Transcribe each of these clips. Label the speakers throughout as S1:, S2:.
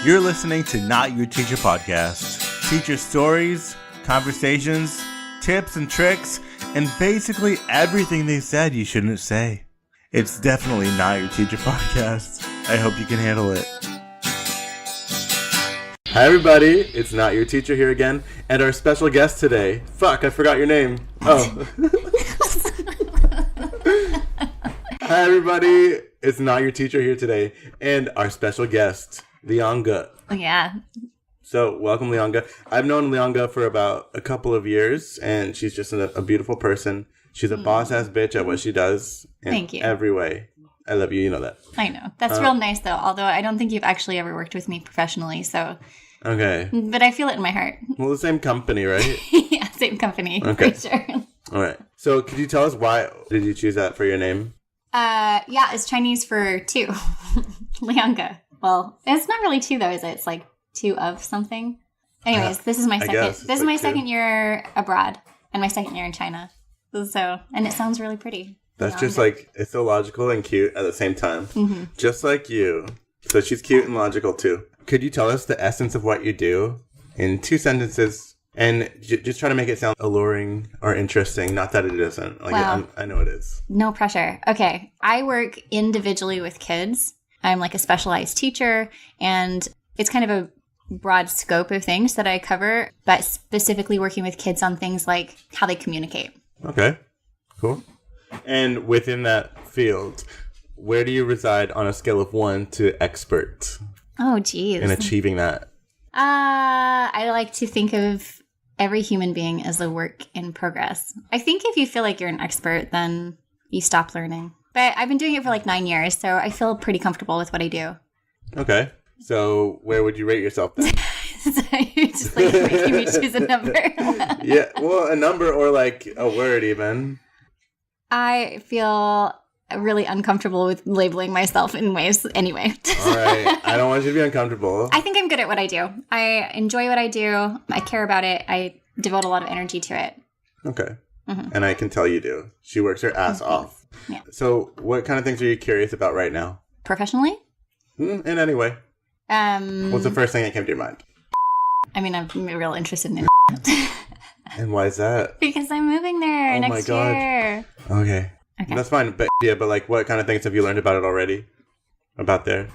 S1: You're listening to Not Your Teacher Podcast. Teacher stories, conversations, tips and tricks, and basically everything they said you shouldn't say. It's definitely Not Your Teacher Podcast. I hope you can handle it. Hi everybody, it's Not Your Teacher here again, and our special guest today. Fuck, I forgot your name. Oh. Hi everybody, it's Not Your Teacher here today, and our special guest, Lianga.
S2: Yeah.
S1: So, welcome Lianga. I've known Lianga for about a couple of years, and she's just a beautiful person. She's a boss-ass bitch at what she does in
S2: Thank you.
S1: Every way. I love you, you know that.
S2: I know. That's real nice, though, although I don't think you've actually ever worked with me professionally, so...
S1: Okay.
S2: But I feel it in my heart.
S1: Well, the same company, right?
S2: Yeah, same company,
S1: okay.
S2: for sure.
S1: All right. So, could you tell us why did you choose that for your name?
S2: Yeah, it's Chinese for two. Lianga. Well, it's not really two, though, is it? It's like two of something. Anyways, this is my second year abroad and my second year in China. So, and it sounds really pretty.
S1: That's just like, it's so logical and cute at the same time. Mm-hmm. Just like you. So she's cute and logical too. Could you tell us the essence of what you do in 2 sentences and just try to make it sound alluring or interesting? Not that it isn't. Like,
S2: well,
S1: I know it is.
S2: No pressure. Okay. I work individually with kids. I'm like a specialized teacher, and it's kind of a broad scope of things that I cover, but specifically working with kids on things like how they communicate.
S1: Okay, cool. And within that field, where do you reside on a scale of 1 to expert?
S2: Oh, geez.
S1: In achieving that?
S2: I like to think of every human being as a work in progress. I think if you feel like you're an expert, then you stop learning. But I've been doing it for like 9 years, so I feel pretty comfortable with what I do.
S1: Okay. So where would you rate yourself then?
S2: So you're just like making me choose a number.
S1: Yeah, well, a number or like a word even.
S2: I feel really uncomfortable with labeling myself in ways anyway.
S1: All right. I don't want you to be uncomfortable.
S2: I think I'm good at what I do. I enjoy what I do. I care about it. I devote a lot of energy to it.
S1: Okay. Mm-hmm. And I can tell you do. She works her ass off.
S2: Yeah.
S1: So what kind of things are you curious about right now?
S2: Professionally?
S1: In any way. What's the first thing that came to your mind?
S2: I mean, I'm real interested in
S1: And why is that?
S2: Because I'm moving there next year.
S1: Okay. That's fine. But like what kind of things have you learned about it already? About there?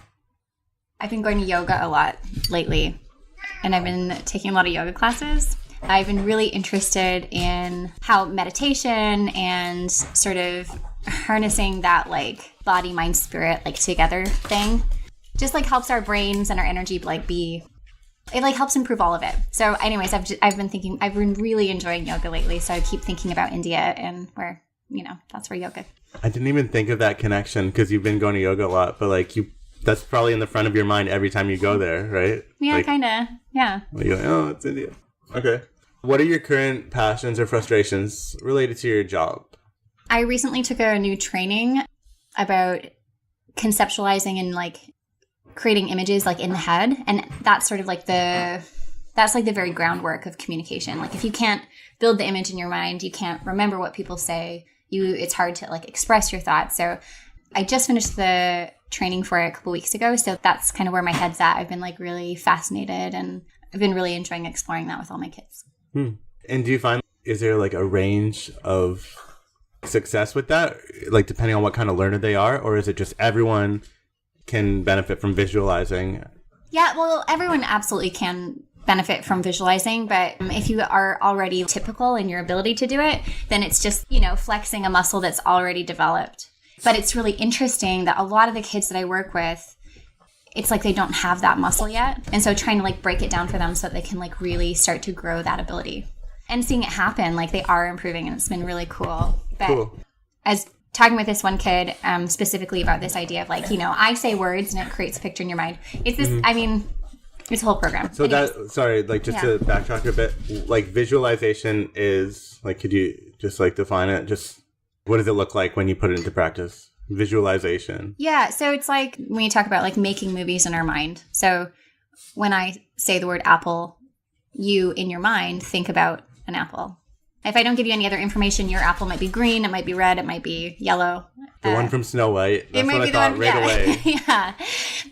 S2: I've been going to yoga a lot lately. And I've been taking a lot of yoga classes. I've been really interested in how meditation and sort of harnessing that like body, mind, spirit like together thing just like helps our brains and our energy like be, it like helps improve all of it. So anyways, I've been really enjoying yoga lately. So I keep thinking about India and where, that's where yoga.
S1: I didn't even think of that connection because you've been going to yoga a lot, but like that's probably in the front of your mind every time you go there, right?
S2: Yeah,
S1: like,
S2: kind of. Yeah.
S1: You're like, oh, it's India. Okay. What are your current passions or frustrations related to your job?
S2: I recently took a new training about conceptualizing and like creating images like in the head. And that's sort of like that's like the very groundwork of communication. Like if you can't build the image in your mind, you can't remember what people say, it's hard to like express your thoughts. So I just finished the training for it a couple weeks ago. So that's kind of where my head's at. I've been like really fascinated and I've been really enjoying exploring that with all my kids.
S1: And do you find, is there like a range of success with that? Like depending on what kind of learner they are? Or is it just everyone can benefit from visualizing? Yeah,
S2: well, everyone absolutely can benefit from visualizing. But if you are already typical in your ability to do it, then it's just, flexing a muscle that's already developed. But it's really interesting that a lot of the kids that I work with, it's like they don't have that muscle yet. And so trying to like break it down for them so that they can like really start to grow that ability. And seeing it happen, like they are improving and it's been really cool. But
S1: cool.
S2: As talking with this one kid specifically about this idea of like, I say words and it creates a picture in your mind. It's this, it's a whole program.
S1: So anyways. To backtrack a bit, like visualization is like, could you just like define it? Just what does it look like when you put it into practice? Visualization. Yeah.
S2: So it's like when you talk about like making movies in our mind. So when I say the word apple, you in your mind think about an apple. If I don't give you any other information, your apple might be green, it might be red, it might be yellow.
S1: The one from Snow White. That's what I thought right away.
S2: Yeah.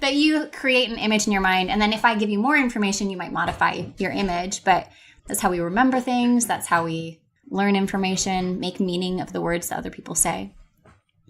S2: But you create an image in your mind, and then if I give you more information, you might modify your image. But that's how we remember things. That's how we learn information, make meaning of the words that other people say.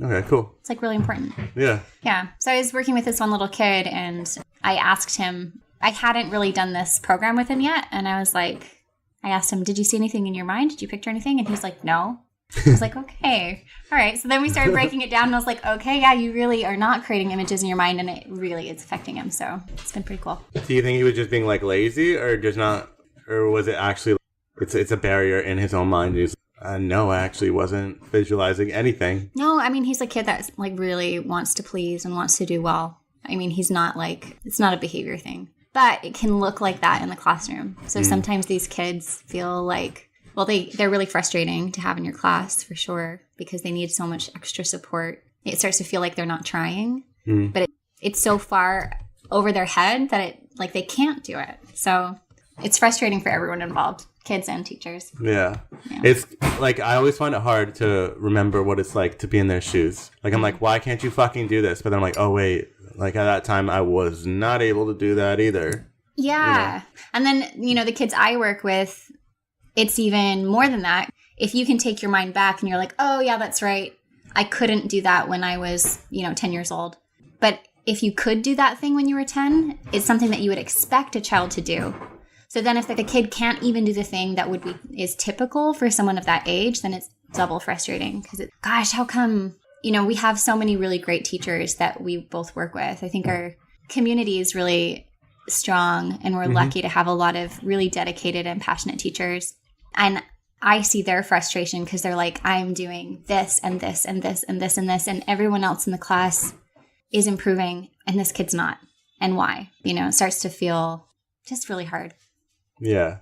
S1: Okay, cool.
S2: It's like really important.
S1: Yeah.
S2: Yeah. So I was working with this one little kid, and I asked him, I hadn't really done this program with him yet. And I was like, I asked him, did you see anything in your mind? Did you picture anything? And he's like, no. I was like, okay. All right. So then we started breaking it down, and I was like, okay, yeah, you really are not creating images in your mind, and it really is affecting him. So it's been pretty cool.
S1: Do you think he was just being like lazy, or just not, or was it actually, it's a barrier in his own mind? He's no, I actually wasn't visualizing anything.
S2: No, I mean, he's a kid that like really wants to please and wants to do well. I mean, he's not like, it's not a behavior thing, but it can look like that in the classroom. So sometimes these kids feel like, well, they're really frustrating to have in your class for sure, because they need so much extra support. It starts to feel like they're not trying, but it's so far over their head that it like they can't do it. So it's frustrating for everyone involved, kids and teachers.
S1: Yeah. It's like, I always find it hard to remember what it's like to be in their shoes. Like, I'm like, why can't you fucking do this? But then I'm like, oh, wait, like at that time, I was not able to do that either.
S2: Yeah. And then, the kids I work with, it's even more than that. If you can take your mind back and you're like, oh, yeah, that's right. I couldn't do that when I was, 10 years old. But if you could do that thing when you were 10, it's something that you would expect a child to do. So then if the kid can't even do the thing that is typical for someone of that age, then it's double frustrating. Because gosh, how come, we have so many really great teachers that we both work with. I think our community is really strong, and we're lucky to have a lot of really dedicated and passionate teachers. And I see their frustration because they're like, I'm doing this and this and this and this and this, and everyone else in the class is improving and this kid's not. And why? It starts to feel just really hard.
S1: Yeah.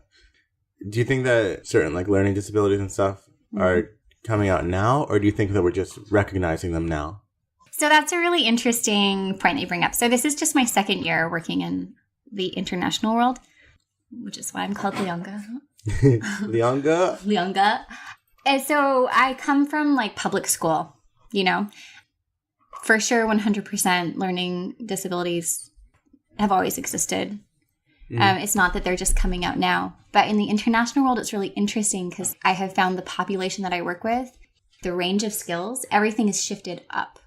S1: Do you think that certain like learning disabilities and stuff are coming out now, or do you think that we're just recognizing them now?
S2: So that's a really interesting point that you bring up. So this is just my second year working in the international world, which is why I'm called Lianga. Lianga. And so I come from like public school, for sure 100% learning disabilities have always existed. It's not that they're just coming out now. But in the international world, it's really interesting because I have found the population that I work with, the range of skills, everything is shifted up.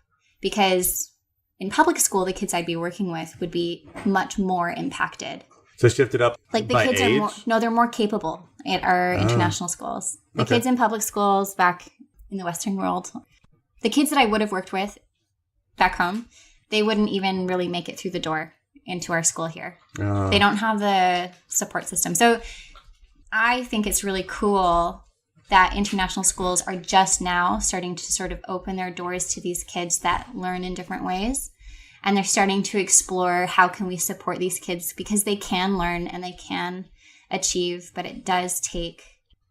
S2: Because in public school, the kids I'd be working with would be much more impacted.
S1: So shifted up
S2: like the
S1: by
S2: kids
S1: age?
S2: They're more capable at our international schools. The kids in public schools back in the Western world, the kids that I would have worked with back home, they wouldn't even really make it through the door into our school here. They don't have the support system. So I think it's really cool that international schools are just now starting to sort of open their doors to these kids that learn in different ways. And they're starting to explore how can we support these kids, because they can learn and they can achieve, but it does take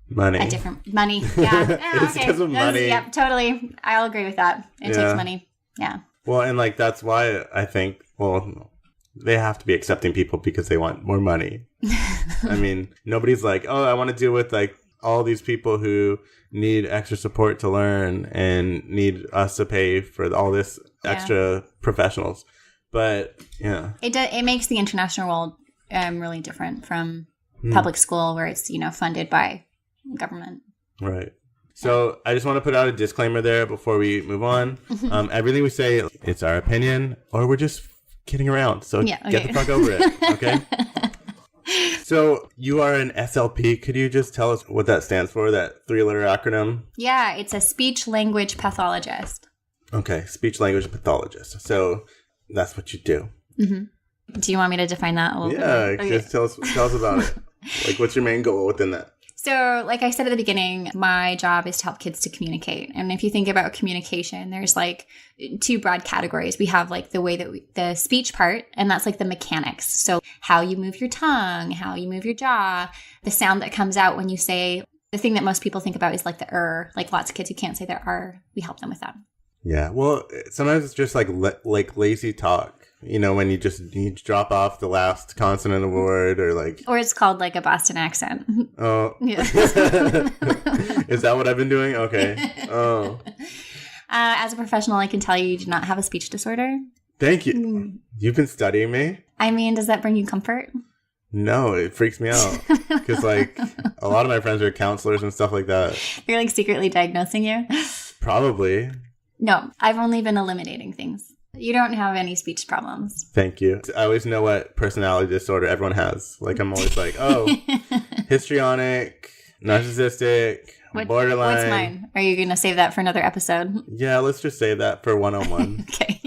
S1: money.
S2: Money. Yeah.
S1: It's because of money.
S2: Yep, totally. I'll agree with that. It takes money. Yeah.
S1: Well, and like that's why I think, they have to be accepting people because they want more money. I mean, nobody's like, oh, I want to deal with like all these people who need extra support to learn and need us to pay for all this extra professionals. But yeah,
S2: it makes the international world really different from public school, where it's funded by government.
S1: Right. So I just want to put out a disclaimer there before we move on. Everything we say, it's our opinion, or we're just kidding around. So get the fuck over it. Okay. So you are an SLP. Could you just tell us what that stands for, that 3-letter acronym?
S2: Yeah, it's a speech language pathologist.
S1: Okay, speech language pathologist. So that's what you do.
S2: Mm-hmm. Do you want me to define that a little bit?
S1: Yeah, just tell us about it. Like, what's your main goal within that?
S2: So, like I said at the beginning, my job is to help kids to communicate. And if you think about communication, there's like 2 broad categories. We have like the way that the speech part, and that's like the mechanics. So how you move your tongue, how you move your jaw, the sound that comes out when you say, the thing that most people think about is like the like lots of kids who can't say their we help them with that.
S1: Yeah. Well, sometimes it's just like lazy talk. When you drop off the last consonant of a word, or it's
S2: called like a Boston accent.
S1: Oh, yeah. Is that what I've been doing? Okay. Oh.
S2: As a professional, I can tell you do not have a speech disorder.
S1: Thank you. You've been studying me?
S2: I mean, does that bring you comfort?
S1: No, it freaks me out. Because, like, a lot of my friends are counselors and stuff like that.
S2: You're, like, secretly diagnosing you?
S1: Probably.
S2: No, I've only been eliminating things. You don't have any speech problems.
S1: Thank you. I always know what personality disorder everyone has. Like, I'm always like, oh, histrionic, narcissistic, borderline.
S2: What's mine? Are you going to save that for another episode?
S1: Yeah, let's just save that for one-on-one.
S2: Okay.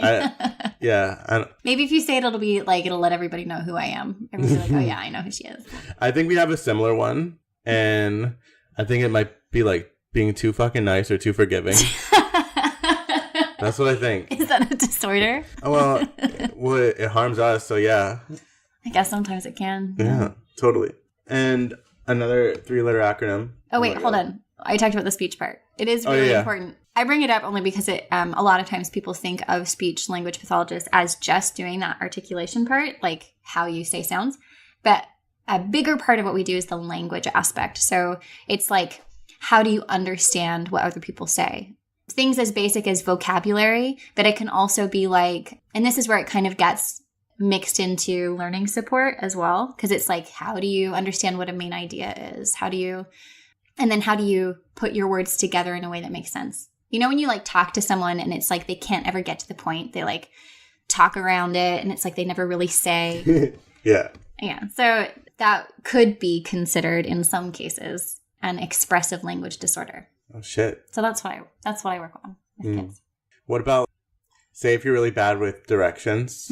S1: Maybe
S2: if you say it, it'll be like, it'll let everybody know who I am. Everybody's like, oh yeah, I know who she is.
S1: I think we have a similar one. And I think it might be like being too fucking nice or too forgiving. That's what I think.
S2: Is that a disorder?
S1: Well, it harms us, so yeah.
S2: I guess sometimes it can.
S1: Yeah, totally. And another 3-letter acronym.
S2: Oh, wait, hold on. I talked about the speech part. It is really important. I bring it up only because a lot of times people think of speech language pathologists as just doing that articulation part, like how you say sounds. But a bigger part of what we do is the language aspect. So it's like, how do you understand what other people say? Things as basic as vocabulary, but it can also be like, and this is where it kind of gets mixed into learning support as well, because it's like, how do you understand what a main idea is? How do you put your words together in a way that makes sense? You know, when you like talk to someone and it's like they can't ever get to the point, they like talk around it and it's like they never really say.
S1: Yeah.
S2: So that could be considered in some cases an expressive language disorder.
S1: Oh shit.
S2: So that's what I work on with kids.
S1: What about, say if you're really bad with directions,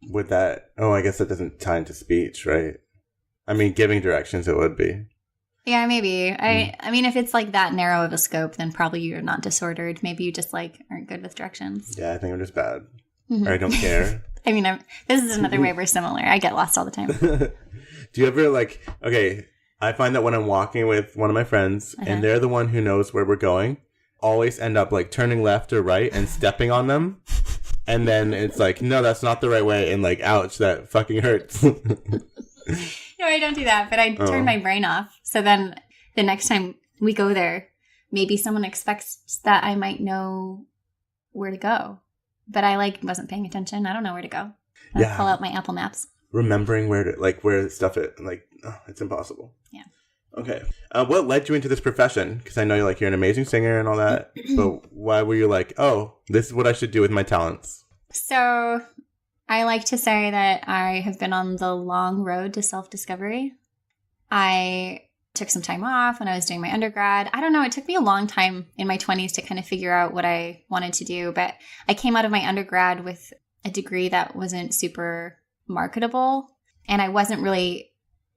S1: would that, I guess that doesn't tie into speech, right? I mean, giving directions it would be.
S2: Yeah, maybe. I mean, if it's like that narrow of a scope, then probably you're not disordered. Maybe you just like aren't good with directions.
S1: Yeah, I think I'm just bad. Or I don't care.
S2: I mean, this is another way we're similar. I get lost all the time.
S1: Do you ever like, I find that when I'm walking with one of my friends and they're the one who knows where we're going, always end up like turning left or right and stepping on them. And then it's like, no, that's not the right way. And like, ouch, that fucking hurts.
S2: No, I don't do that, but I turn my brain off. So then the next time we go there, maybe someone expects that I might know where to go. But I like wasn't paying attention. I don't know where to go. I'll pull out my Apple Maps. Remembering
S1: where stuff is, it's impossible.
S2: Yeah.
S1: Okay. What led you into this profession? Because I know you're an amazing singer and all that. But why were you like, this is what I should do with my talents?
S2: So I like to say that I have been on the long road to self-discovery. I took some time off when I was doing my undergrad. I don't know. It took me a long time in my 20s to kind of figure out what I wanted to do. But I came out of my undergrad with a degree that wasn't super marketable. And I wasn't really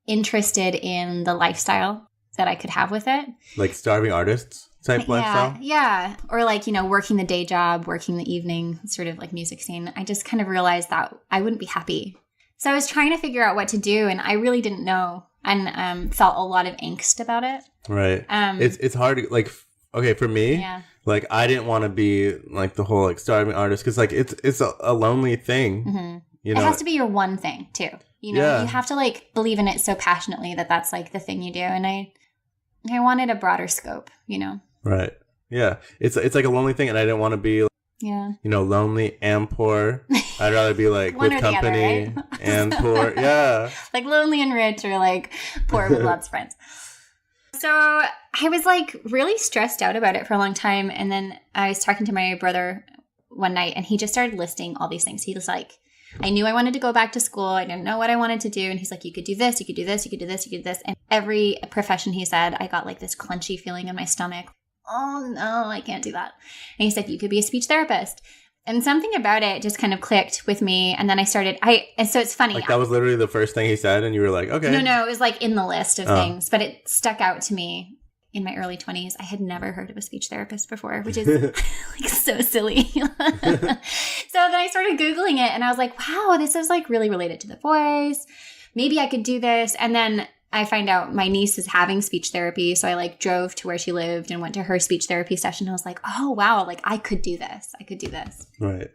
S2: interested in the lifestyle that I could have with it. Like starving artists type lifestyle? Yeah. Or working the day job, working the evening sort of like music scene. I just kind of realized that I wouldn't be happy. So I was trying to figure out what to do and I really didn't know and felt a lot of angst about it. Right. It's hard for me, I didn't want to be the whole starving artist because it's a lonely thing. Mm-hmm. It has to be your one thing too. You have to believe in it so passionately that that's the thing you do. And I wanted a broader scope, Right. Yeah. It's a lonely thing and I didn't want to be lonely and poor. I'd rather be with company other, right? And poor. Yeah. Lonely and rich or poor with lots of friends. So I was really stressed out about it for a long time. And then I was talking to my brother one night and he just started listing all these things. He was I knew I wanted to go back to school. I didn't know what I wanted to do. And he's you could do this, you could do this, you could do this, you could do this. And every profession he said, I got this clenchy feeling in my stomach. Oh no, I can't do that. And he said, you could be a speech therapist. And something about it just kind of clicked with me. And then I started, and so it's funny. That was literally the first thing he said. And you were okay. No, it was in the list of things, but it stuck out to me. In my early 20s, I had never heard of a speech therapist before, which is so silly. So then I started Googling it and I was wow, this is really related to the voice. Maybe I could do this. And then I find out my niece is having speech therapy. So I drove to where she lived and went to her speech therapy session. I was oh, wow, I could do this. I could do this. Right.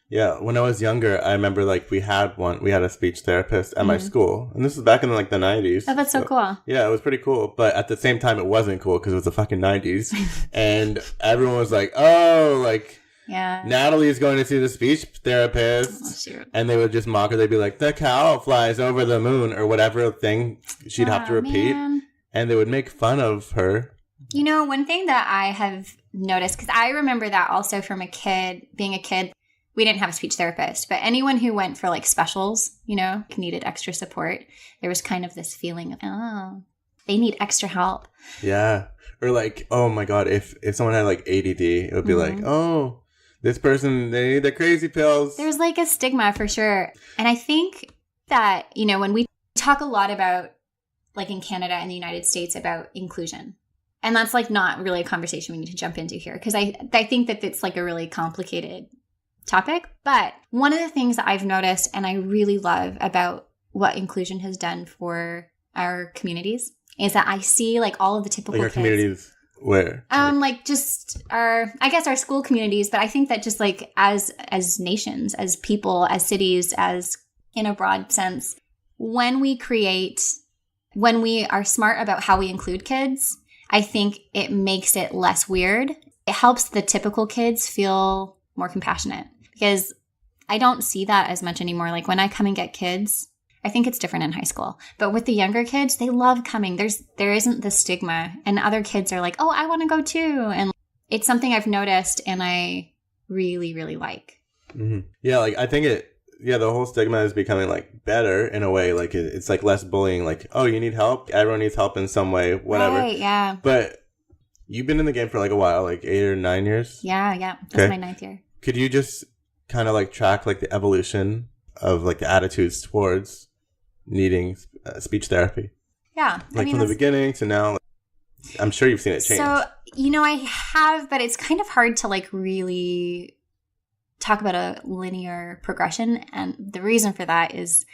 S2: Yeah. When I was younger, I remember we had a speech therapist at my school. And this was back in the 90s. Oh, that's so cool. Yeah, it was pretty cool. But at the same time, it wasn't cool because it was the fucking 90s. And everyone was Yeah.
S1: Natalie's going to see the speech therapist. And they would just mock her. They'd be like, the cow flies over the moon or whatever thing she'd have to repeat. Man. And they would make fun of her.
S2: You know, one thing that I have noticed, because I remember that also from being a kid, we didn't have a speech therapist, but anyone who went for like specials, you know, needed extra support, there was kind of this feeling of, oh, they need extra help.
S1: Yeah. Or like, oh my God, if someone had like ADD, it would be like, oh, this person, they need the crazy pills.
S2: There's like a stigma for sure. And I think that, you know, when we talk a lot about, like in Canada and the United States, about inclusion. And that's like not really a conversation we need to jump into here, because I think that it's like a really complicated topic. But one of the things that I've noticed and I really love about what inclusion has done for our communities is that I see like all of the typical
S1: like our
S2: kids.
S1: Communities where?
S2: Like just our school communities, but I think that just like as nations, as people, as cities, as in a broad sense, when we are smart about how we include kids, I think it makes it less weird. It helps the typical kids feel more compassionate, because I don't see that as much anymore. Like when I come and get kids, I think it's different in high school, but with the younger kids, they love coming. There isn't the stigma, and other kids are like, oh, I want to go too. And it's something I've noticed and I really, really like.
S1: Mm-hmm. Yeah. Like I think the whole stigma is becoming like better in a way. Like it's like less bullying. Like, oh, you need help. Everyone needs help in some way, whatever.
S2: Right, yeah.
S1: But you've been in the game for like a while, like 8 or 9 years.
S2: Yeah. This is my 9th year.
S1: Could you just kind of like track like the evolution of like the attitudes towards needing speech therapy?
S2: Yeah.
S1: Like from the beginning to now, like, I'm sure you've seen it change.
S2: So, you know, I have, but it's kind of hard to like really talk about a linear progression. And the reason for that is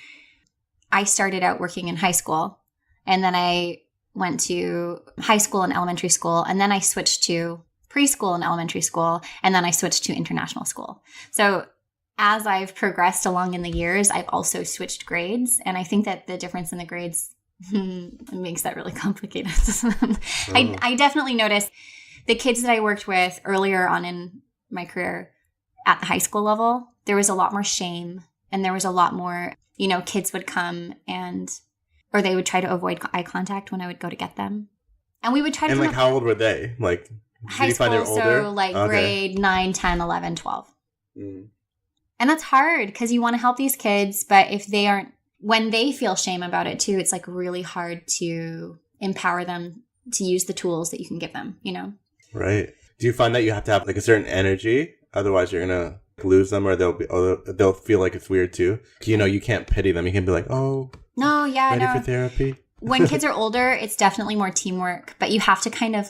S2: I started out working in high school, and then I went to high school and elementary school, and then I switched to preschool and elementary school, and then I switched to international school. So as I've progressed along in the years, I've also switched grades. And I think that the difference in the grades makes that really complicated. I definitely noticed the kids that I worked with earlier on in my career at the high school level, there was a lot more shame, and there was a lot more, you know, kids would come or they would try to avoid eye contact when I would go to get them. And we would try to.
S1: And like, how old were they? Like,
S2: high school, so like grade 9, 10, 11, 12. Mm. And that's hard because you want to help these kids, but if they aren't, when they feel shame about it too, it's like really hard to empower them to use the tools that you can give them, you know?
S1: Right. Do you find that you have to have like a certain energy? Otherwise you're going to lose them, or they'll feel like it's weird too. You know, you can't pity them. You can be like, oh,
S2: no, yeah,
S1: ready for therapy.
S2: When kids are older, it's definitely more teamwork, but you have to kind of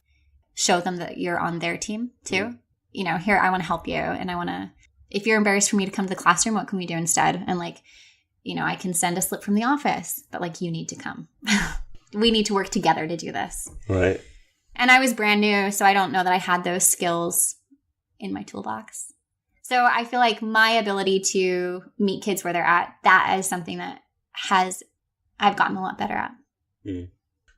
S2: show them that you're on their team too. Mm. You know, here, I want to help you, and I want to, if you're embarrassed for me to come to the classroom, what can we do instead? And like, you know, I can send a slip from the office, but like, you need to come. We need to work together to do this.
S1: Right.
S2: And I was brand new, so I don't know that I had those skills in my toolbox. So I feel like my ability to meet kids where they're at, that is something that I've gotten a lot better at. Mm.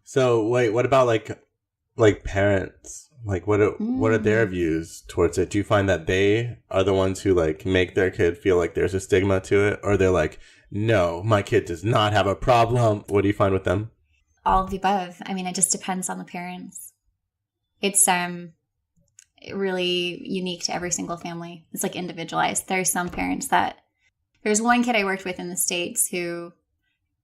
S1: So wait, what about like parents? Like what are their views towards it? Do you find that they are the ones who like make their kid feel like there's a stigma to it? Or they're like, no, my kid does not have a problem. What do you find with them?
S2: All of the above. I mean, it just depends on the parents. It's really unique to every single family. It's like individualized. There's some parents there's one kid I worked with in the States who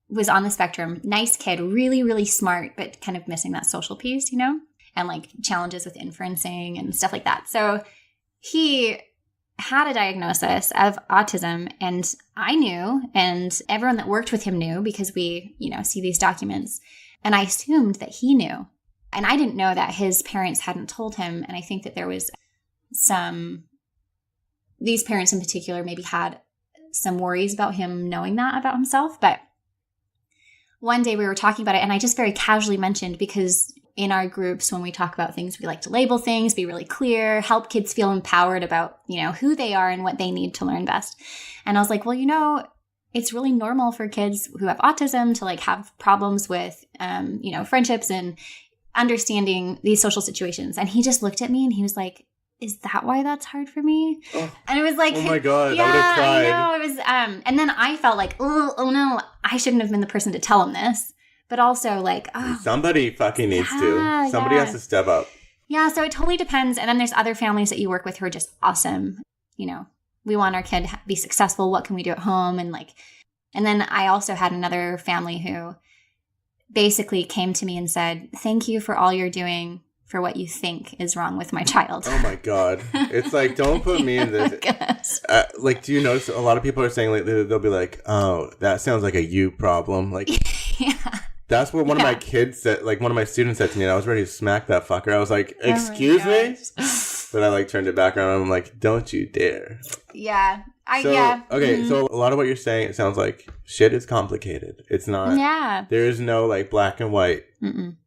S2: was on the spectrum. Nice kid, really, really smart, but kind of missing that social piece, you know? And like challenges with inferencing and stuff like that. So he had a diagnosis of autism, and I knew, and everyone that worked with him knew, because we, you know, see these documents. And I assumed that he knew. And I didn't know that his parents hadn't told him. And I think that there was these parents in particular maybe had some worries about him knowing that about himself. But one day we were talking about it, and I just very casually mentioned, because in our groups, when we talk about things, we like to label things, be really clear, help kids feel empowered about, you know, who they are and what they need to learn best. And I was like, well, you know, it's really normal for kids who have autism to like have problems with, you know, friendships and understanding these social situations. And he just looked at me and he was like, is that why that's hard for me?
S1: Oh.
S2: And it was like,
S1: oh my God,
S2: yeah,
S1: I would have cried.
S2: I know. It was, and then I felt like, oh no, I shouldn't have been the person to tell him this. But also like, oh.
S1: Somebody fucking needs to. Somebody has to step up.
S2: Yeah, so it totally depends. And then there's other families that you work with who are just awesome. You know, we want our kid to be successful. What can we do at home? And then I also had another family who basically came to me and said, thank you for all you're doing for what you think is wrong with my child.
S1: Oh my God. It's like, don't put me in this. Like, do you notice a lot of people are saying, like, they'll be like, oh, that sounds like a you problem. Like,
S2: yeah.
S1: That's what one of my kids said, like one of my students said to me, and I was ready to smack that fucker. I was like, excuse me? But I like turned it back around and I'm like, don't you dare.
S2: Yeah.
S1: Okay, so a lot of what you're saying, it sounds like shit is complicated. It's not.
S2: Yeah.
S1: There is no like black and white.
S2: Mm-mm.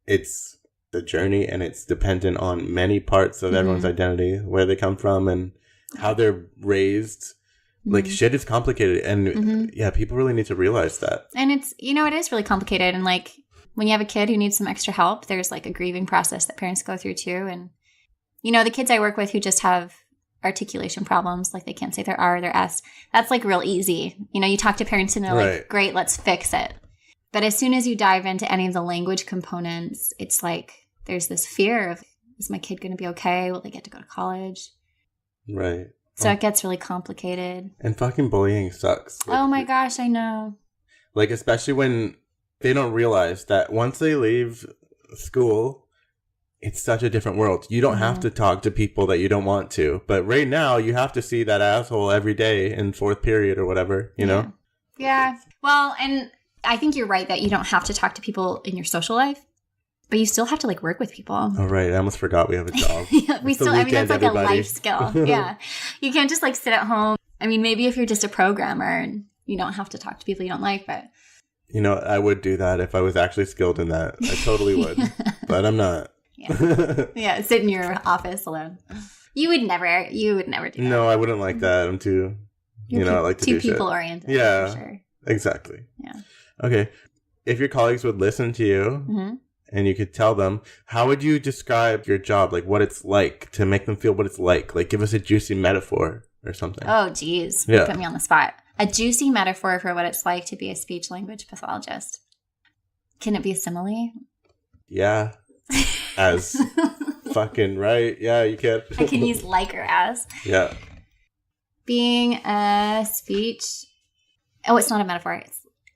S1: It's the journey, and it's dependent on many parts of everyone's identity, where they come from and how they're raised. Like, shit is complicated, and yeah, people really need to realize that.
S2: And it's, you know, it is really complicated, and like, when you have a kid who needs some extra help, there's like a grieving process that parents go through too, and, you know, the kids I work with who just have articulation problems, like they can't say their R or their S, that's like real easy. You know, you talk to parents and they're like, great, let's fix it. But as soon as you dive into any of the language components, it's like, there's this fear of, is my kid going to be okay? Will they get to go to college?
S1: Right.
S2: So it gets really complicated.
S1: And fucking bullying sucks. Like,
S2: oh my gosh, I know.
S1: Like, especially when they don't realize that once they leave school, it's such a different world. You don't have to talk to people that you don't want to. But right now, you have to see that asshole every day in fourth period or whatever, you know?
S2: Yeah. Well, and I think you're right that you don't have to talk to people in your social life. But you still have to like work with people.
S1: Oh, right. I almost forgot we have a job.
S2: We still, I mean, that's like a life skill. Yeah. You can't just like sit at home. I mean, maybe if you're just a programmer and you don't have to talk to people you don't like, but.
S1: You know, I would do that if I was actually skilled in that. I totally would. But I'm not.
S2: Yeah. Sit in your office alone. You would never do that.
S1: No, I wouldn't like that. I'm too, I like to do shit.
S2: Too people oriented.
S1: Yeah.
S2: For sure.
S1: Exactly.
S2: Yeah.
S1: Okay. If your colleagues would listen to you, and you could tell them, how would you describe your job? Like, what it's like, to make them feel what it's like? Like, give us a juicy metaphor or something.
S2: Oh, geez.
S1: Yeah.
S2: Put me on the spot. A juicy metaphor for what it's like to be a speech language pathologist. Can it be a simile?
S1: Yeah. As fucking right. Yeah, you can.
S2: I can use like or as.
S1: Yeah.
S2: Being a speech... Oh, it's not a metaphor.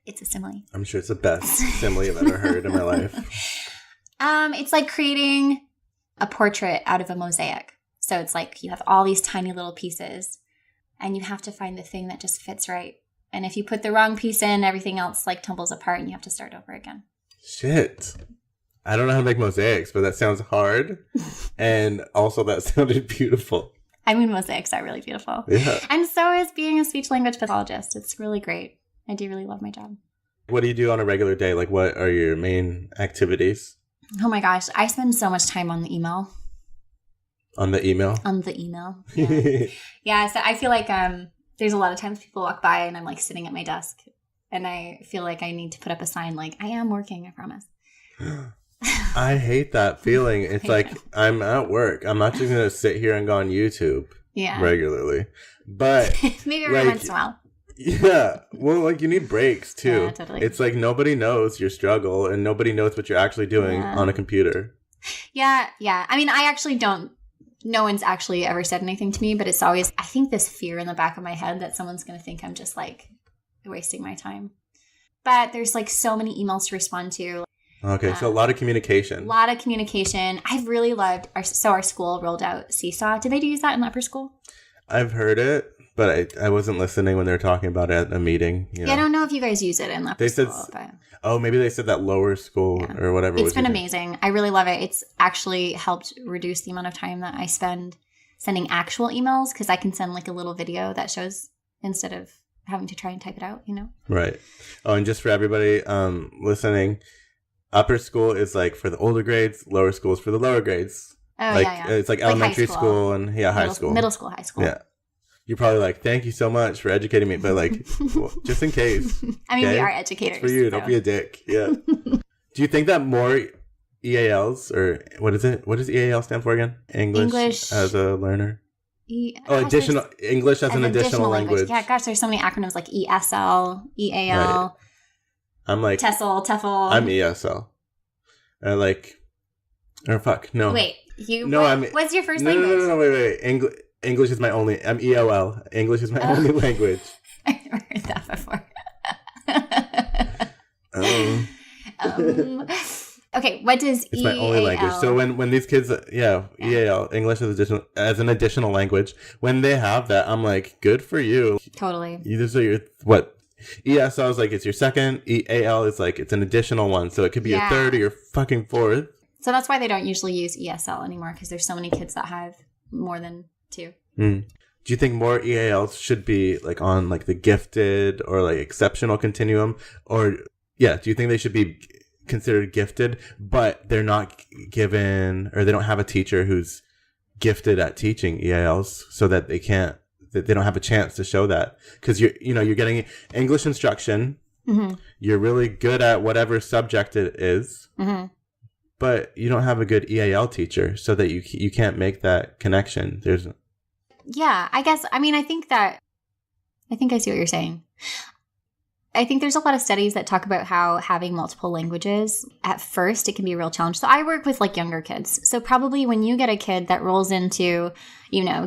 S2: It's a simile.
S1: I'm sure it's the best simile I've ever heard in my life.
S2: It's like creating a portrait out of a mosaic. So it's like you have all these tiny little pieces and you have to find the thing that just fits right. And if you put the wrong piece in, everything else like tumbles apart and you have to start over again.
S1: Shit. I don't know how to make mosaics, but that sounds hard. And also that sounded beautiful.
S2: I mean, mosaics are really beautiful.
S1: Yeah.
S2: And so is being a speech language pathologist. It's really great. I do really love my job. What
S1: do you do on a regular day? Like, what are your main activities?
S2: Oh my gosh. I spend so much time on the email.
S1: On the email?
S2: On the email. Yeah. Yeah. So I feel like there's a lot of times people walk by and I'm like sitting at my desk and I feel like I need to put up a sign like, I am working, I promise.
S1: I hate that feeling. It's like, I'm at work. I'm not just going to sit here and go on YouTube regularly. But
S2: maybe every once in a while.
S1: Yeah. Well, like, you need breaks, too.
S2: Yeah, totally.
S1: It's like nobody knows your struggle and nobody knows what you're actually doing on a computer.
S2: Yeah, yeah. I mean, I actually don't. No one's actually ever said anything to me, but it's always, I think, this fear in the back of my head that someone's going to think I'm just, like, wasting my time. But there's, like, so many emails to respond to.
S1: Okay, so a lot of communication.
S2: A lot of communication. I've really loved, our school rolled out Seesaw. Did they use that in upper school?
S1: I've heard it. But I wasn't listening when they were talking about it at a meeting. You know?
S2: Yeah, I don't know if you guys use it in upper school. But...
S1: Oh, maybe they said that lower school or whatever.
S2: It's been amazing. I really love it. It's actually helped reduce the amount of time that I spend sending actual emails because I can send like a little video that shows instead of having to try and type it out, you know?
S1: Right. Oh, and just for everybody listening, upper school is like for the older grades, lower school is for the lower grades.
S2: Oh,
S1: like,
S2: yeah.
S1: It's like elementary school and high school.
S2: Middle school, high school.
S1: Yeah. You're probably like, thank you so much for educating me. But like, well, just in case.
S2: I mean, we are educators.
S1: It's for you. So. Don't be a dick. Yeah. Do you think that more EALs, or what is it? What does EAL stand for again? English as a learner. Additional English as an additional language.
S2: Yeah, gosh, there's so many acronyms like ESL, EAL.
S1: Right. I'm like
S2: TEFL.
S1: I'm ESL. No.
S2: Wait, what's your first language?
S1: No, wait. English is my only. I'm EOL. English is my only language.
S2: I've never heard that before. Okay, what does
S1: It's my only language. So when these kids, EAL, English as an additional language, when they have that, I'm like, good for you.
S2: Totally.
S1: ESL is like, it's your second. EAL is like, it's an additional one. So it could be your third or your fucking fourth.
S2: So that's why they don't usually use ESL anymore, because there's so many kids that have more than two.
S1: Do you think more EALs should be like on like the gifted or like exceptional continuum? Or do you think they should be considered gifted, but they're not given, or they don't have a teacher who's gifted at teaching EALs, so that they don't have a chance to show that? Because you're getting English instruction, you're really good at whatever subject it is, but you don't have a good EAL teacher, so that you can't make that connection.
S2: I guess. I mean, I think I see what you're saying. I think there's a lot of studies that talk about how having multiple languages, at first, it can be a real challenge. So I work with like younger kids. So probably when you get a kid that rolls into,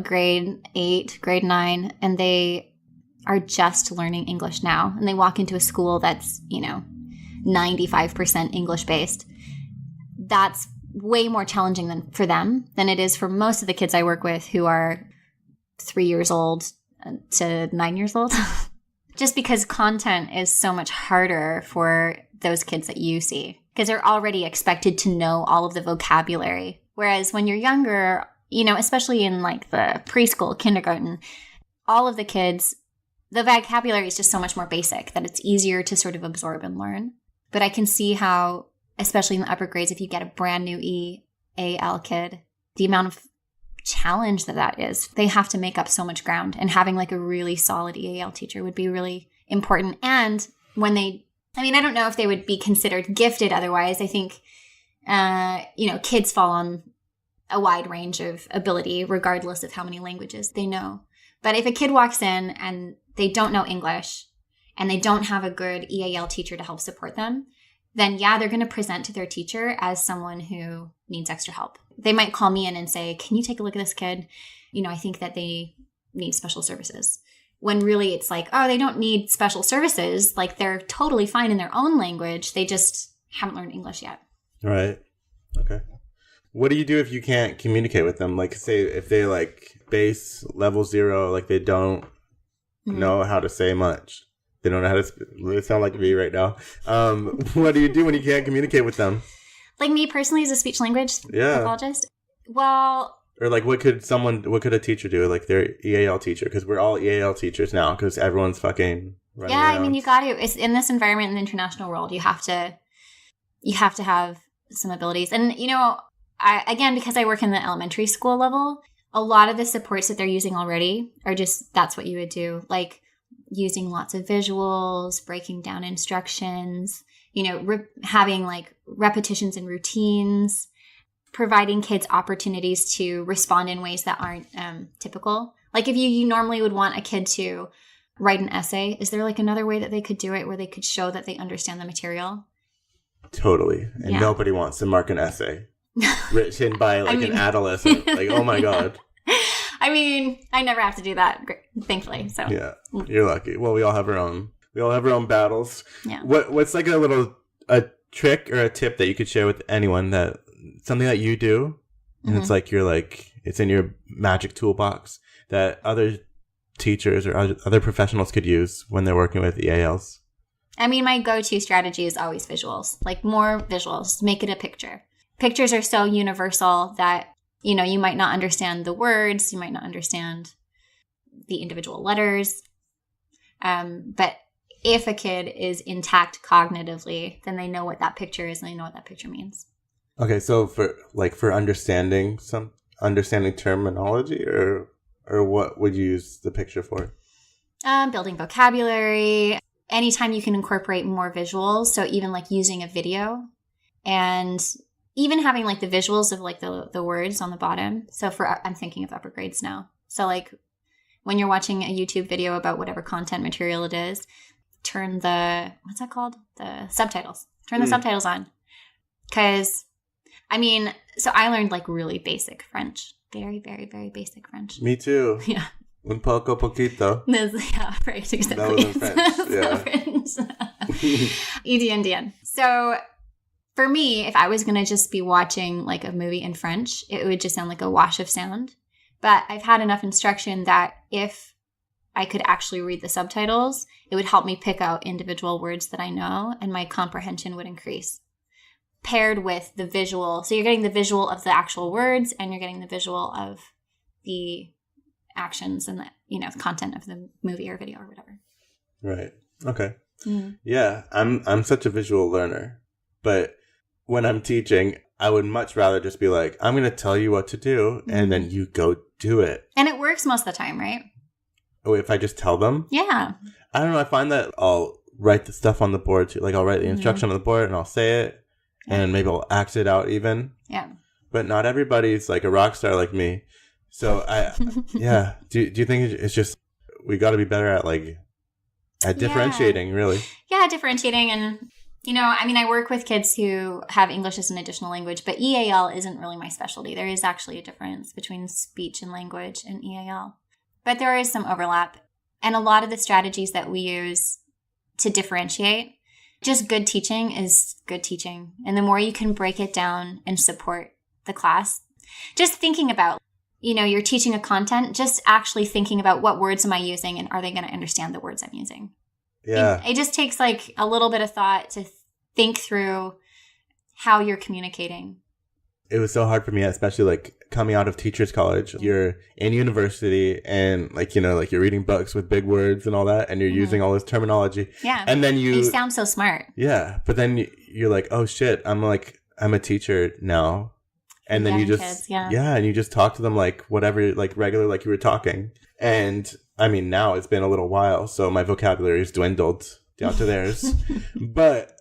S2: grade 8, grade 9, and they are just learning English now, and they walk into a school that's, 95% English based, that's way more challenging for them than it is for most of the kids I work with who are 3 years old to 9 years old. Just because content is so much harder for those kids that you see, because they're already expected to know all of the vocabulary. Whereas when you're younger, especially in like the preschool, kindergarten, all of the kids, the vocabulary is just so much more basic that it's easier to sort of absorb and learn. But I can see how, especially in the upper grades, if you get a brand new EAL kid, the amount of challenge that is. They have to make up so much ground, and having like a really solid EAL teacher would be really important. And when I don't know if they would be considered gifted otherwise. I think, kids fall on a wide range of ability regardless of how many languages they know. But if a kid walks in and they don't know English and they don't have a good EAL teacher to help support them, then they're going to present to their teacher as someone who needs extra help. They might call me in and say, can you take a look at this kid? I think that they need special services. When really it's like, oh, they don't need special services. Like, they're totally fine in their own language. They just haven't learned English yet.
S1: Right. Okay. What do you do if you can't communicate with them? Like, say, if they like base level 0, like they don't know how to say much. They don't know how to really sound like me right now. What do you do when you can't communicate with them?
S2: Like me personally as a speech language pathologist? Well...
S1: Or like what could a teacher do? Like their EAL teacher? Because we're all EAL teachers now because everyone's fucking running around.
S2: I mean, you got to. It's in this environment in the international world, you have to have some abilities. And, because I work in the elementary school level, a lot of the supports that they're using already are just, that's what you would do. Like, using lots of visuals, breaking down instructions, having like repetitions and routines, providing kids opportunities to respond in ways that aren't typical. Like if you normally would want a kid to write an essay, is there like another way that they could do it where they could show that they understand the material?
S1: Totally. And nobody wants to mark an essay written by an adolescent. Like, oh my God.
S2: I mean, I never have to do that, thankfully. So
S1: yeah, you're lucky. Well, we all have our own battles.
S2: Yeah.
S1: What's like a trick or a tip that you could share with anyone, that something that you do, and it's like it's in your magic toolbox that other teachers or other professionals could use when they're working with EALs?
S2: I mean, my go-to strategy is always visuals. Like, more visuals. Make it a picture. Pictures are so universal that you might not understand the words, you might not understand the individual letters. But if a kid is intact cognitively, then they know what that picture is and they know what that picture means.
S1: Okay, so for understanding terminology, or what would you use the picture for?
S2: Building vocabulary. Anytime you can incorporate more visuals, so even like using a video. And even having like the visuals of like the words on the bottom. So I'm thinking of upper grades now. So like when you're watching a YouTube video about whatever content material it is, turn what's that called? The subtitles. Turn the subtitles on. Because, I mean, so I learned like really basic French. Very, very, very basic French.
S1: Me too.
S2: Yeah.
S1: Un poco poquito.
S2: Yeah, right, exactly.
S1: That was in French. Yeah.
S2: Indian. So for me, if I was going to just be watching like a movie in French, it would just sound like a wash of sound. But I've had enough instruction that if I could actually read the subtitles, it would help me pick out individual words that I know, and my comprehension would increase. Paired with the visual. So you're getting the visual of the actual words, and you're getting the visual of the actions and the content of the movie or video or whatever.
S1: Right. Okay. Yeah, I'm such a visual learner, but when I'm teaching, I would much rather just be like, I'm going to tell you what to do, and then you go do it.
S2: And it works most of the time, right?
S1: Oh, if I just tell them?
S2: Yeah.
S1: I don't know. I find that I'll write the stuff on the board too. Like I'll write the instruction on the board and I'll say it, and maybe I'll act it out even.
S2: Yeah.
S1: But not everybody's like a rock star like me. So yeah. Do you think it's just we got to be better at differentiating, really?
S2: Yeah, differentiating. And, I work with kids who have English as an additional language, but EAL isn't really my specialty. There is actually a difference between speech and language and EAL. But there is some overlap. And a lot of the strategies that we use to differentiate, just good teaching is good teaching. And the more you can break it down and support the class, just thinking about, you're teaching a content, just actually thinking about what words am I using and are they going to understand the words I'm using?
S1: Yeah.
S2: It just takes like a little bit of thought to think through how you're communicating.
S1: It was so hard for me, especially like coming out of teachers college. You're in university and you're reading books with big words and all that, and you're using all this terminology.
S2: Yeah.
S1: And then you
S2: sound so smart.
S1: Yeah. But then you're like, oh shit, I'm a teacher now. And then you just,
S2: kids,
S1: and you just talk to them like whatever, like regular, like you were talking. And I mean, now it's been a little while, so my vocabulary has dwindled down to theirs. But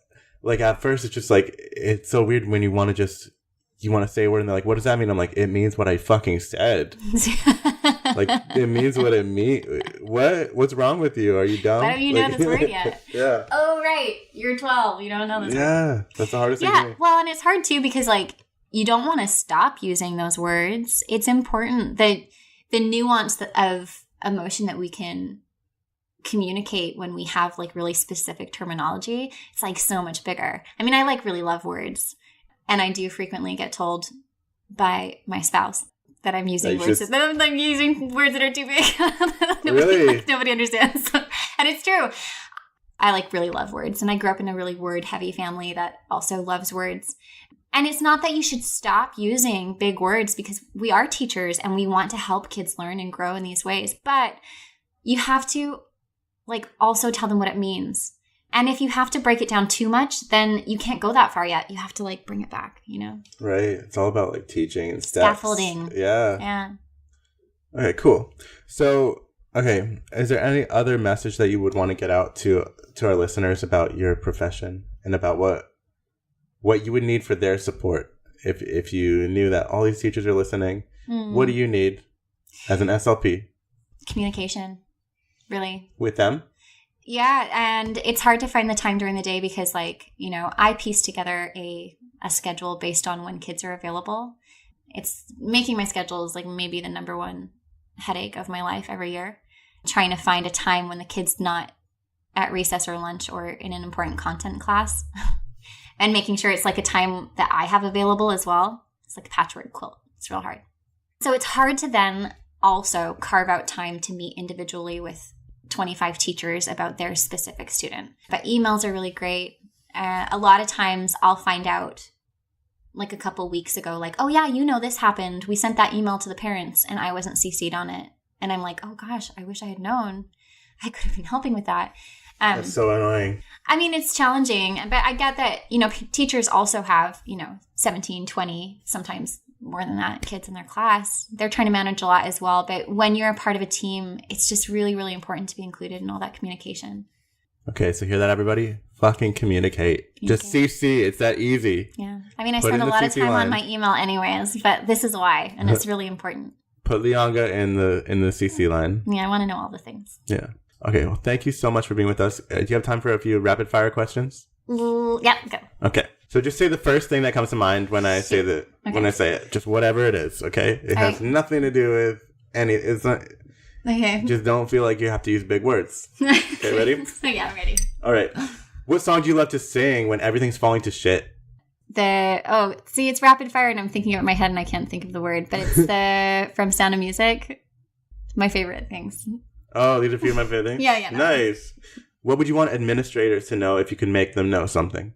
S1: like at first, it's just like, it's so weird when you want to say a word and they're like, what does that mean? I'm like, it means what I fucking said. Like, it means what it means. What's wrong with you? Are you dumb?
S2: Why don't you know this word yet?
S1: Yeah.
S2: Oh, right. You're 12. You don't know this word.
S1: Yeah. That's the hardest thing to me.
S2: Well, and it's hard too because you don't want to stop using those words. It's important that the nuance of emotion that we can communicate when we have really specific terminology, it's so much bigger. I mean, I really love words, and I do frequently get told by my spouse that I'm using words that I'm using words that are too big.
S1: Really?
S2: Nobody understands. And it's true. I really love words, and I grew up in a really word heavy family that also loves words. And it's not that you should stop using big words, because we are teachers and we want to help kids learn and grow in these ways. But you have to also tell them what it means. And if you have to break it down too much, then you can't go that far yet. You have to bring it back,
S1: Right. It's all about teaching and steps.
S2: Scaffolding.
S1: Yeah.
S2: Yeah. Okay,
S1: cool. So, is there any other message that you would want to get out to our listeners about your profession and about what you would need for their support if you knew that all these teachers are listening? What do you need as an SLP?
S2: Communication, really.
S1: With them?
S2: Yeah, and it's hard to find the time during the day because, I piece together a schedule based on when kids are available. It's making my schedule is maybe the number one headache of my life every year. Trying to find a time when the kid's not at recess or lunch or in an important content class. And making sure it's a time that I have available as well. It's like a patchwork quilt. It's real hard. So it's hard to then also carve out time to meet individually with 25 teachers about their specific student. But emails are really great. A lot of times I'll find out a couple weeks ago, oh yeah, this happened. We sent that email to the parents and I wasn't CC'd on it. And I'm like, oh gosh, I wish I had known. I could have been helping with that.
S1: That's so annoying.
S2: I mean, it's challenging, but I get that, teachers also have, 17, 20, sometimes more than that, kids in their class. They're trying to manage a lot as well. But when you're a part of a team, it's just really, really important to be included in all that communication.
S1: Okay, so hear that, everybody? Fucking communicate. Just CC. It's that easy.
S2: Yeah. I mean, I spend a lot of time on my email anyways, but this is why, and it's really important.
S1: Put Lianga in the CC line.
S2: Yeah, I want to know all the things.
S1: Yeah. Okay, well, thank you so much for being with us. Do you have time for a few rapid-fire questions?
S2: Yeah, go.
S1: Okay. So just say the first thing that comes to mind when I say that. Okay. When I say it. Just whatever it is, okay? It has nothing to do with any... It's not...
S2: Okay.
S1: Just don't feel like you have to use big words. Okay, ready?
S2: Yeah, I'm ready.
S1: All right. What song do you love to sing when everything's falling to shit?
S2: It's rapid fire and I'm thinking of it in my head and I can't think of the word, but it's from Sound of Music. My favorite things.
S1: Oh, these are a few of my favorite things?
S2: Yeah.
S1: Nice. What would you want administrators to know if you could make them know something?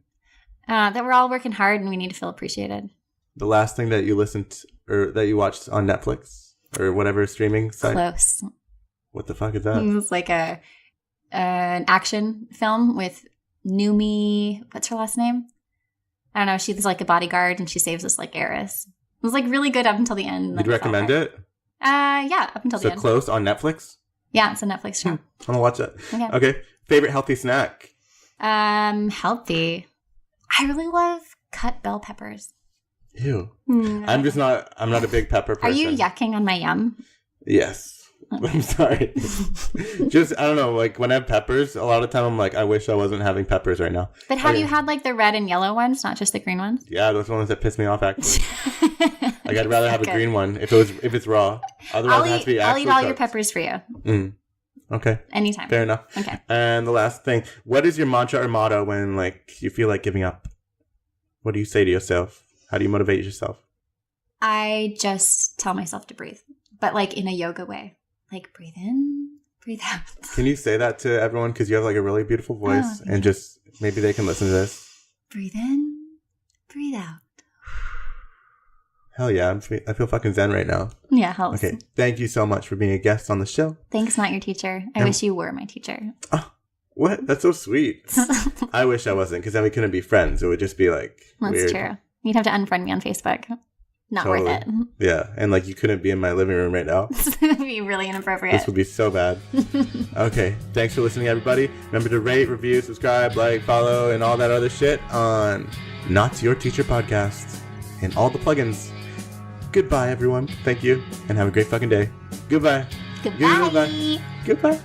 S2: That we're all working hard and we need to feel appreciated.
S1: The last thing that you listened to, or that you watched on Netflix or whatever streaming site?
S2: Close.
S1: What the fuck is that?
S2: It's like an action film with Numi. What's her last name? I don't know. She's like a bodyguard and she saves this like heiress. It was like really good up until the end.
S1: You'd recommend it?
S2: Yeah, up until the end.
S1: So Close on Netflix?
S2: Yeah, it's a Netflix show.
S1: I'm gonna watch it. Okay. Favorite healthy snack?
S2: Healthy. I really love cut bell peppers.
S1: Ew. I'm not a big pepper person.
S2: Are you yucking on my yum?
S1: Yes. I'm sorry. Just, I don't know, like when I have peppers, a lot of time I'm like, I wish I wasn't having peppers right now.
S2: But have you had like the red and yellow ones, not just the green ones?
S1: Yeah, those are the ones that piss me off actually. Like I'd rather have a green one if it's raw. Otherwise it has to be
S2: I'll eat all your peppers for you.
S1: Okay.
S2: Anytime.
S1: Fair enough.
S2: Okay.
S1: And the last thing, what is your mantra or motto when like you feel like giving up? What do you say to yourself? How do you motivate yourself?
S2: I just tell myself to breathe, but like in a yoga way. Like breathe in, breathe out.
S1: Can you say that to everyone? Because you have like a really beautiful voice and just maybe they can listen to this.
S2: Breathe in, breathe out.
S1: Hell yeah, I feel fucking zen right now.
S2: Yeah, helps.
S1: Okay, thank you so much for being a guest on the show.
S2: Thanks, not your teacher. I wish you were my teacher.
S1: Oh, what? That's so sweet. I wish I wasn't, because then we couldn't be friends. It would just be like
S2: That's true. You'd have to unfriend me on Facebook. Not worth it.
S1: Yeah, and like you couldn't be in my living room right now.
S2: This would be really inappropriate.
S1: This would be so bad. Okay, thanks for listening, everybody. Remember to rate, review, subscribe, like, follow, and all that other shit on Not Your Teacher Podcast and all the plugins. Goodbye, everyone. Thank you, and have a great fucking day. Goodbye.
S2: Goodbye.
S1: Goodbye.